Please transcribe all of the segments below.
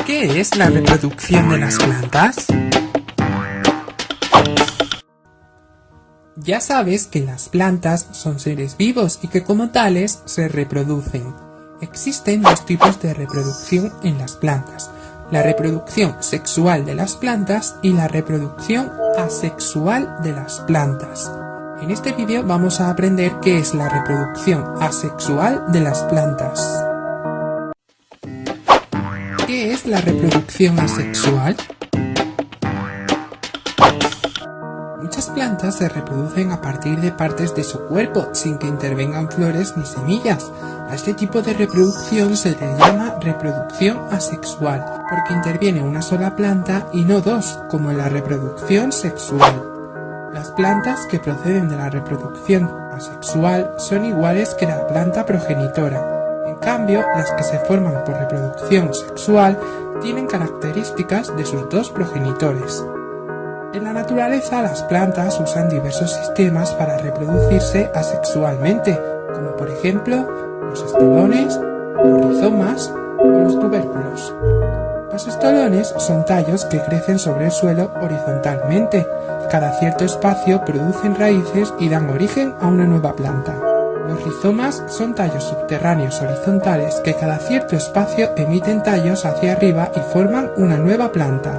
¿Qué es la reproducción de las plantas? Ya sabes que las plantas son seres vivos y que como tales se reproducen. Existen dos tipos de reproducción en las plantas: la reproducción sexual de las plantas y la reproducción asexual de las plantas. En este vídeo vamos a aprender qué es la reproducción asexual de las plantas. ¿Qué es la reproducción asexual? Muchas plantas se reproducen a partir de partes de su cuerpo, sin que intervengan flores ni semillas. A este tipo de reproducción se le llama reproducción asexual, porque interviene una sola planta y no dos, como en la reproducción sexual. Las plantas que proceden de la reproducción asexual son iguales que la planta progenitora. En cambio, las que se forman por reproducción sexual tienen características de sus dos progenitores. En la naturaleza, las plantas usan diversos sistemas para reproducirse asexualmente, como por ejemplo los estolones, los rizomas o los tubérculos. Los estolones son tallos que crecen sobre el suelo horizontalmente. Cada cierto espacio producen raíces y dan origen a una nueva planta. Los rizomas son tallos subterráneos horizontales que cada cierto espacio emiten tallos hacia arriba y forman una nueva planta.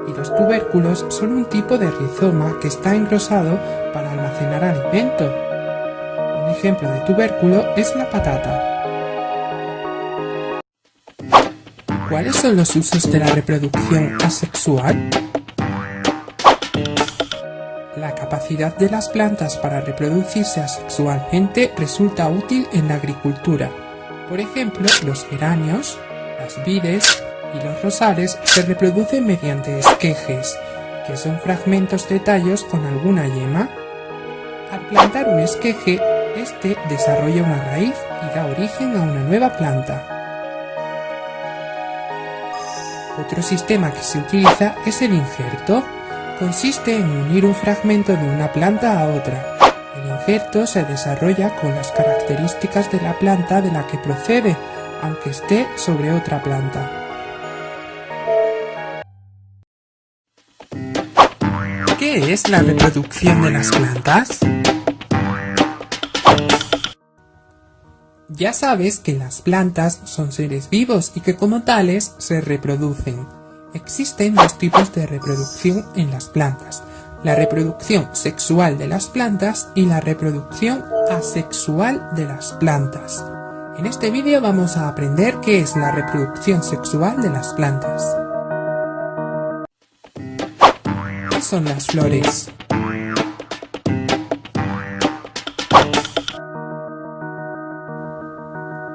Y los tubérculos son un tipo de rizoma que está engrosado para almacenar alimento. Un ejemplo de tubérculo es la patata. ¿Cuáles son los usos de la reproducción asexual? La capacidad de las plantas para reproducirse asexualmente resulta útil en la agricultura. Por ejemplo, los geranios, las vides y los rosales se reproducen mediante esquejes, que son fragmentos de tallos con alguna yema. Al plantar un esqueje, este desarrolla una raíz y da origen a una nueva planta. Otro sistema que se utiliza es el injerto. Consiste en unir un fragmento de una planta a otra. El injerto se desarrolla con las características de la planta de la que procede, aunque esté sobre otra planta. ¿Qué es la reproducción de las plantas? Ya sabes que las plantas son seres vivos y que como tales se reproducen. Existen dos tipos de reproducción en las plantas: la reproducción sexual de las plantas y la reproducción asexual de las plantas. En este vídeo vamos a aprender qué es la reproducción sexual de las plantas. ¿Qué son las flores?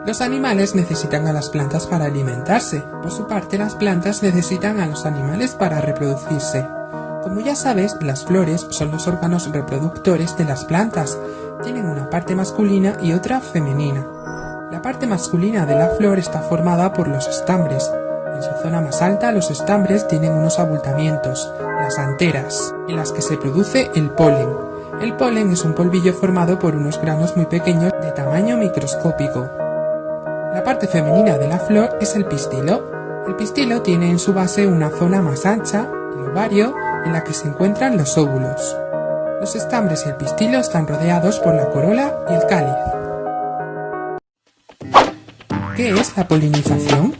Los animales necesitan a las plantas para alimentarse. Por su parte, las plantas necesitan a los animales para reproducirse. Como ya sabes, las flores son los órganos reproductores de las plantas. Tienen una parte masculina y otra femenina. La parte masculina de la flor está formada por los estambres. En su zona más alta, los estambres tienen unos abultamientos, las anteras, en las que se produce el polen. El polen es un polvillo formado por unos granos muy pequeños de tamaño microscópico. La parte femenina de la flor es el pistilo. El pistilo tiene en su base una zona más ancha, el ovario, en la que se encuentran los óvulos. Los estambres y el pistilo están rodeados por la corola y el cáliz. ¿Qué es la polinización?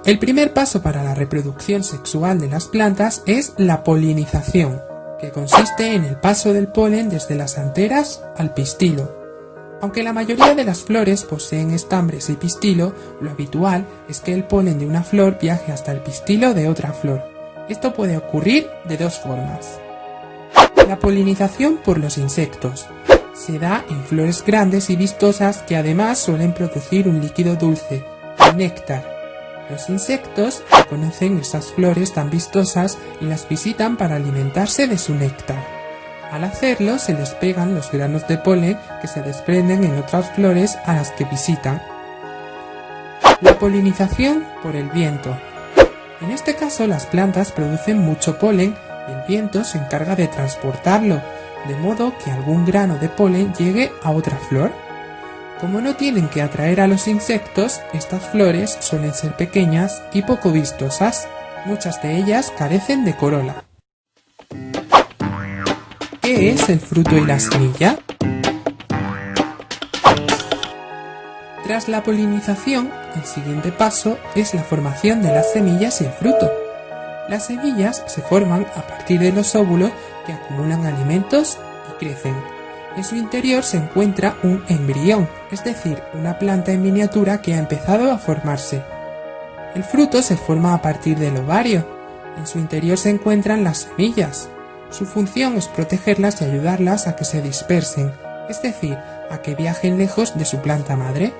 El primer paso para la reproducción sexual de las plantas es la polinización, que consiste en el paso del polen desde las anteras al pistilo. Aunque la mayoría de las flores poseen estambres y pistilo, lo habitual es que el polen de una flor viaje hasta el pistilo de otra flor. Esto puede ocurrir de dos formas. La polinización por los insectos. Se da en flores grandes y vistosas que además suelen producir un líquido dulce, el néctar. Los insectos reconocen esas flores tan vistosas y las visitan para alimentarse de su néctar. Al hacerlo, se les pegan los granos de polen que se desprenden en otras flores a las que visitan. La polinización por el viento. En este caso, las plantas producen mucho polen y el viento se encarga de transportarlo, de modo que algún grano de polen llegue a otra flor. Como no tienen que atraer a los insectos, estas flores suelen ser pequeñas y poco vistosas. Muchas de ellas carecen de corola. ¿Qué es el fruto y la semilla? Tras la polinización, el siguiente paso es la formación de las semillas y el fruto. Las semillas se forman a partir de los óvulos que acumulan alimentos y crecen. En su interior se encuentra un embrión, es decir, una planta en miniatura que ha empezado a formarse. El fruto se forma a partir del ovario. En su interior se encuentran las semillas. Su función es protegerlas y ayudarlas a que se dispersen, es decir, a que viajen lejos de su planta madre.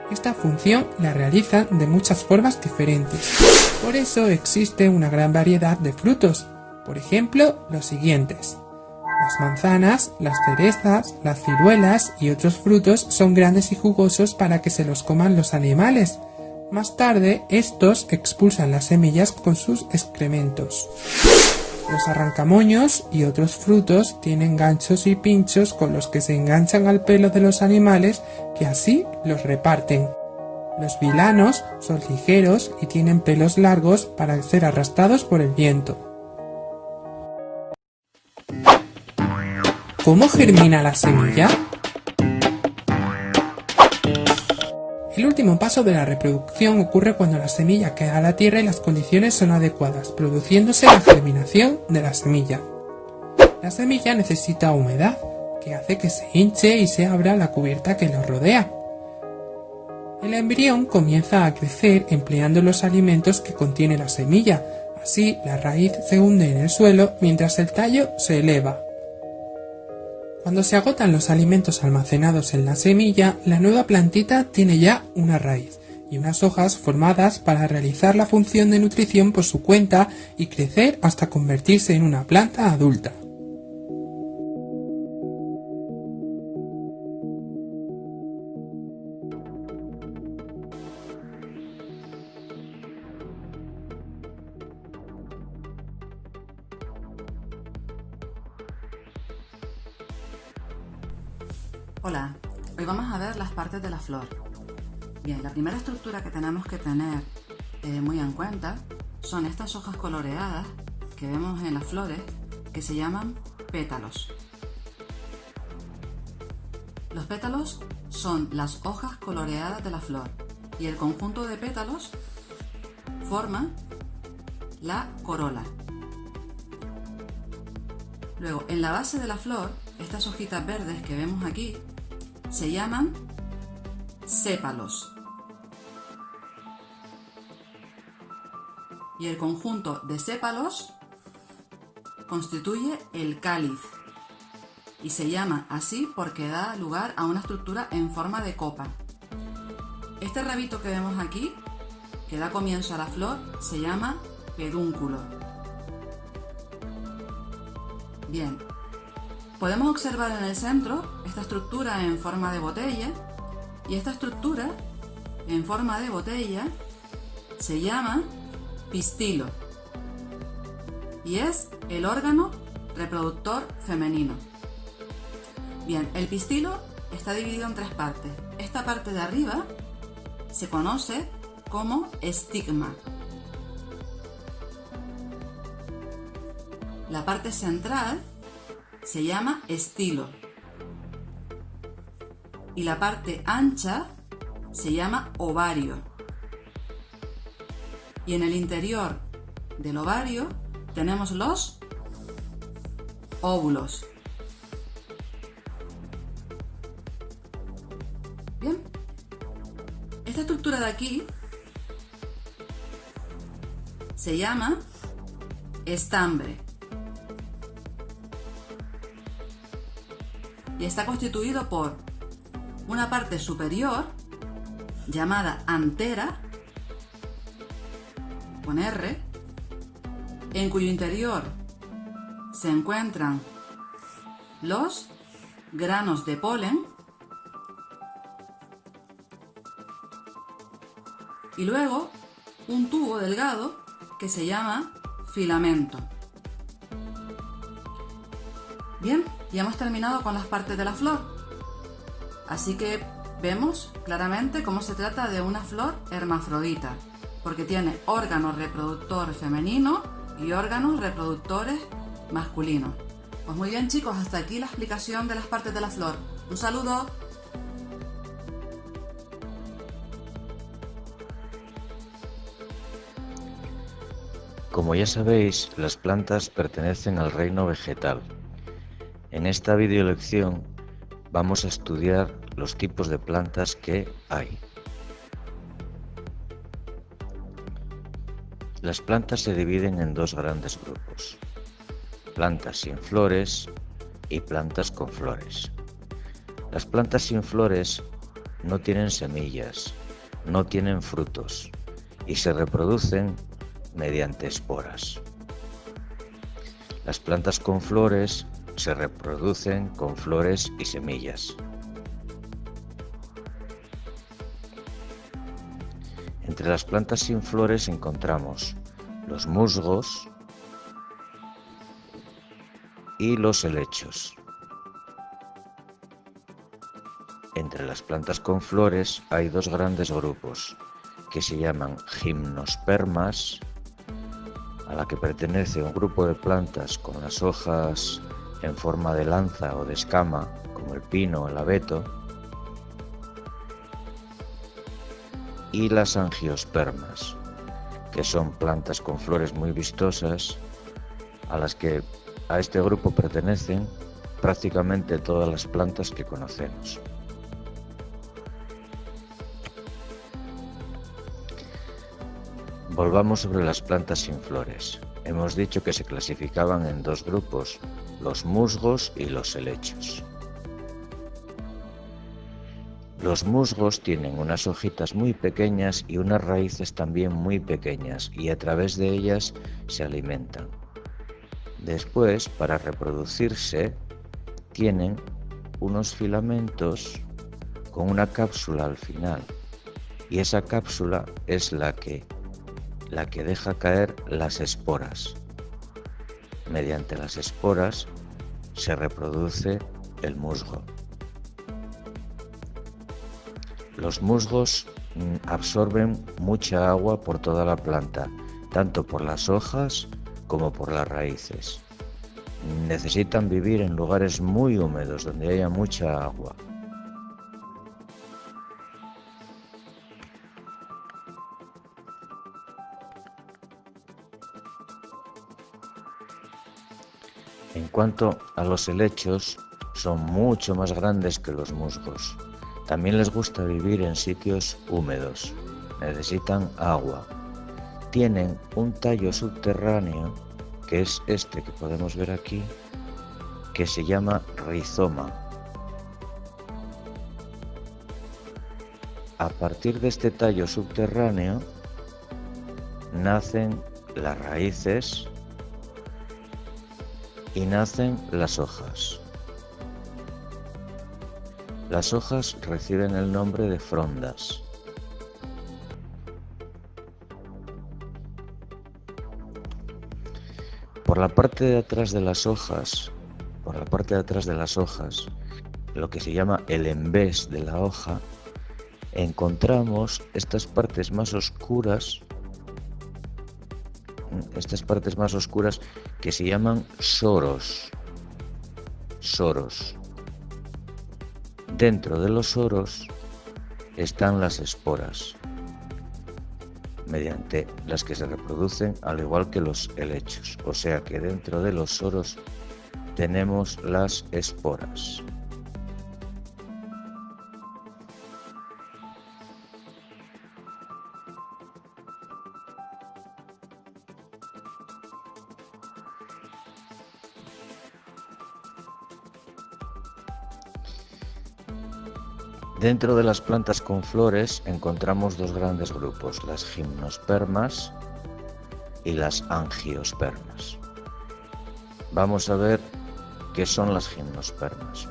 Esta función la realizan de muchas formas diferentes. Por eso existe una gran variedad de frutos. Por ejemplo, los siguientes. Las manzanas, las cerezas, las ciruelas y otros frutos son grandes y jugosos para que se los coman los animales. Más tarde, estos expulsan las semillas con sus excrementos. Los arrancamoños y otros frutos tienen ganchos y pinchos con los que se enganchan al pelo de los animales que así los reparten. Los vilanos son ligeros y tienen pelos largos para ser arrastrados por el viento. ¿Cómo germina la semilla? El último paso de la reproducción ocurre cuando la semilla cae a la tierra y las condiciones son adecuadas, produciéndose la germinación de la semilla. La semilla necesita humedad, que hace que se hinche y se abra la cubierta que lo rodea. El embrión comienza a crecer empleando los alimentos que contiene la semilla, así la raíz se hunde en el suelo mientras el tallo se eleva. Cuando se agotan los alimentos almacenados en la semilla, la nueva plantita tiene ya una raíz y unas hojas formadas para realizar la función de nutrición por su cuenta y crecer hasta convertirse en una planta adulta. Hola, hoy vamos a ver las partes de la flor. Bien, la primera estructura que tenemos que tener muy en cuenta son estas hojas coloreadas que vemos en las flores que se llaman pétalos. Los pétalos son las hojas coloreadas de la flor y el conjunto de pétalos forma la corola. Luego, en la base de la flor, estas hojitas verdes que vemos aquí se llaman sépalos. Y el conjunto de sépalos constituye el cáliz. Y se llama así porque da lugar a una estructura en forma de copa. Este rabito que vemos aquí, que da comienzo a la flor, se llama pedúnculo. Bien. Podemos observar en el centro esta estructura en forma de botella y esta estructura en forma de botella se llama pistilo y es el órgano reproductor femenino. Bien, el pistilo está dividido en tres partes. Esta parte de arriba se conoce como estigma. La parte central se llama estilo y la parte ancha se llama ovario, y en el interior del ovario tenemos los óvulos. Bien, esta estructura de aquí se llama estambre y está constituido por una parte superior llamada antera, con R, en cuyo interior se encuentran los granos de polen, y luego un tubo delgado que se llama filamento. Bien, ya hemos terminado con las partes de la flor, así que Vemos claramente cómo se trata de una flor hermafrodita, porque tiene órgano reproductor femenino y órganos reproductores masculinos. Pues muy bien, chicos, hasta aquí la explicación de las partes de la flor. Un saludo. Como ya sabéis, las plantas pertenecen al reino vegetal. En esta videolección vamos a estudiar los tipos de plantas que hay. Las plantas se dividen en dos grandes grupos: plantas sin flores y plantas con flores. Las plantas sin flores no tienen semillas, no tienen frutos y se reproducen mediante esporas. Las plantas con flores se reproducen con flores y semillas. Entre las plantas sin flores encontramos los musgos y los helechos. Entre las plantas con flores hay dos grandes grupos que se llaman gimnospermas, a la que pertenece un grupo de plantas con las hojas en forma de lanza o de escama, como el pino o el abeto, y las angiospermas, que son plantas con flores muy vistosas, a este grupo pertenecen prácticamente todas las plantas que conocemos. Volvamos sobre las plantas sin flores. Hemos dicho que se clasificaban en dos grupos, los musgos y los helechos. Los musgos tienen unas hojitas muy pequeñas y unas raíces también muy pequeñas, y a través de ellas se alimentan. Después, para reproducirse, tienen unos filamentos con una cápsula al final, y esa cápsula es la que deja caer las esporas. Mediante las esporas se reproduce el musgo. Los musgos absorben mucha agua por toda la planta, tanto por las hojas como por las raíces. Necesitan vivir en lugares muy húmedos donde haya mucha agua. En cuanto a los helechos, son mucho más grandes que los musgos. También les gusta vivir en sitios húmedos. Necesitan agua. Tienen un tallo subterráneo, que es este que podemos ver aquí, que se llama rizoma. A partir de este tallo subterráneo nacen las raíces y nacen las hojas. Las hojas reciben el nombre de frondas. Por la parte de atrás de las hojas, lo que se llama el embés de la hoja, encontramos estas partes más oscuras que se llaman soros. Dentro de los soros están las esporas, mediante las que se reproducen al igual que los helechos. O sea que dentro de los soros tenemos las esporas. Dentro de las plantas con flores encontramos dos grandes grupos, las gimnospermas y las angiospermas. Vamos a ver qué son las gimnospermas.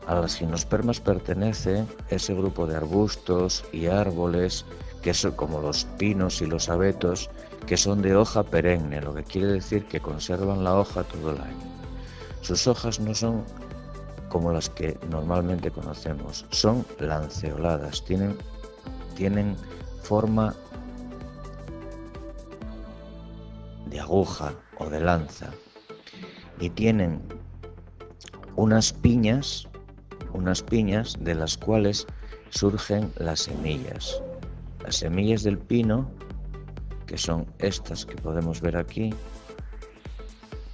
A las gimnospermas pertenece ese grupo de arbustos y árboles que son como los pinos y los abetos, que son de hoja perenne, lo que quiere decir que conservan la hoja todo el año. Sus hojas no son como las que normalmente conocemos. Son lanceoladas, tienen forma de aguja o de lanza y tienen unas piñas de las cuales surgen las semillas. Las semillas del pino, que son estas que podemos ver aquí,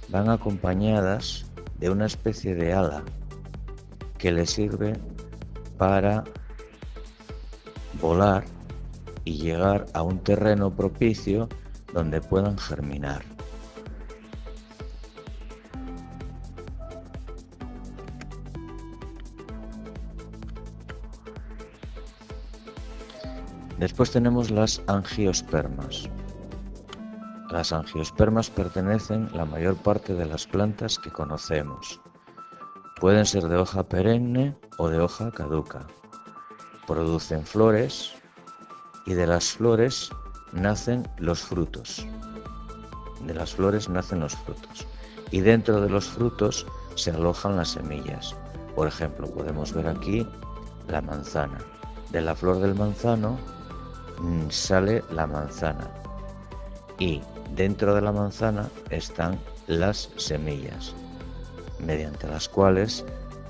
van acompañadas de una especie de ala que les sirve para volar y llegar a un terreno propicio donde puedan germinar. Después tenemos las angiospermas. Las angiospermas pertenecen a la mayor parte de las plantas que conocemos. Pueden ser de hoja perenne o de hoja caduca. Producen flores y de las flores nacen los frutos. Y dentro de los frutos se alojan las semillas. Por ejemplo, podemos ver aquí la manzana. De la flor del manzano sale la manzana y dentro de la manzana están las semillas, mediante las cuales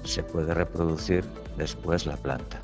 se puede reproducir después la planta.